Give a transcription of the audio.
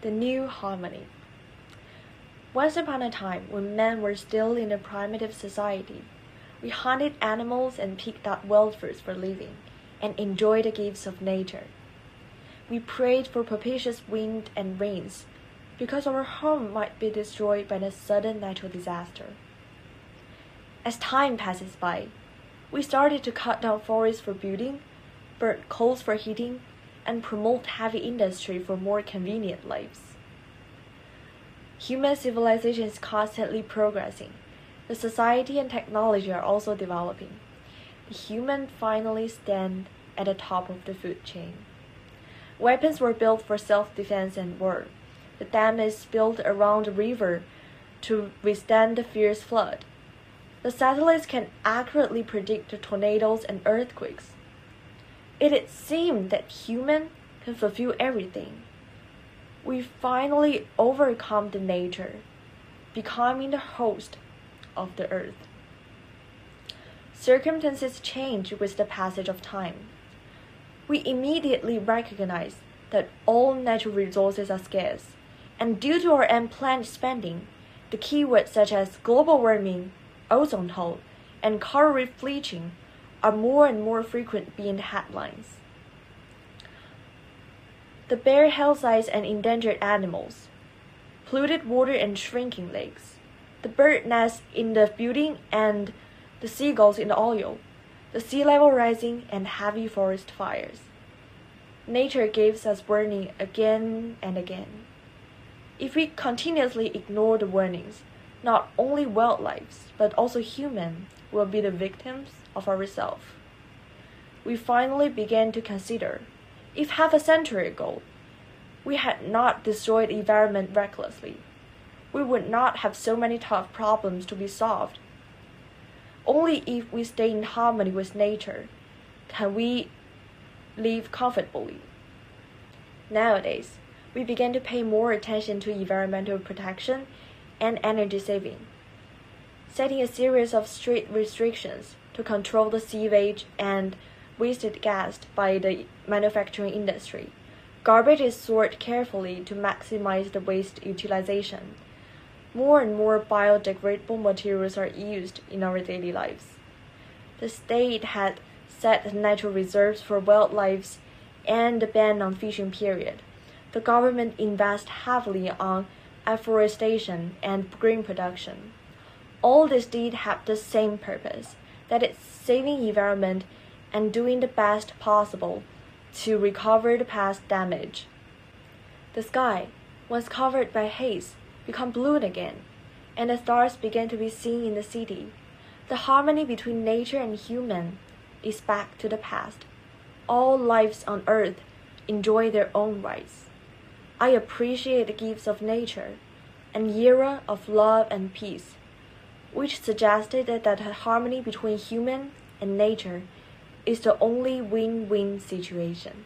The new harmony. Once upon a time, when men were still in a primitive society, we hunted animals and picked up wild fruits for living, and enjoyed the gifts of nature. We prayed for propitious wind and rains, because our home might be destroyed by a sudden natural disaster. As time passes by, we started to cut down forests for building, burn coals for heating, and promote heavy industry for more convenient lives. Human civilization is constantly progressing. The society and technology are also developing. The human finally stand at the top of the food chain. Weapons were built for self-defense and war. The dam is built around the river to withstand the fierce flood. The satellites can accurately predict the tornadoes and earthquakes. It seemed that human can fulfill everything. We finally overcome the nature, becoming the host of the earth. Circumstances change with the passage of time. We immediately recognize that all natural resources are scarce, and due to our unplanned spending, the keywords such as global warming, ozone hole, and coral reef bleaching are more and more frequent being the headlines. The bare hillsides and endangered animals, polluted water and shrinking lakes, the bird nests in the building and the seagulls in the oil, the sea level rising and heavy forest fires. Nature gives us warning again and again. If we continuously ignore the warnings, not only wildlife but also human will be the victims of ourselves. We finally began to consider, if half a century ago we had not destroyed the environment recklessly, we would not have so many tough problems to be solved. Only if we stay in harmony with nature can we live comfortably. Nowadays, we began to pay more attention to environmental protection and energy saving, setting a series of strict restrictions to control the sewage and wasted gas by the manufacturing industry. Garbage is sorted carefully to maximize the waste utilization. More and more biodegradable materials are used in our daily lives. The state had set natural reserves for wildlife and the ban on fishing period. The government invests heavily on afforestation and green production. All these deeds have the same purpose, that is saving the environment and doing the best possible to recover the past damage. The sky, once covered by haze, became blue again, and the stars began to be seen in the city. The harmony between nature and human is back to the past. All lives on earth enjoy their own rights. I appreciate the gifts of nature, an era of love and peace, which suggested that the harmony between human and nature is the only win-win situation.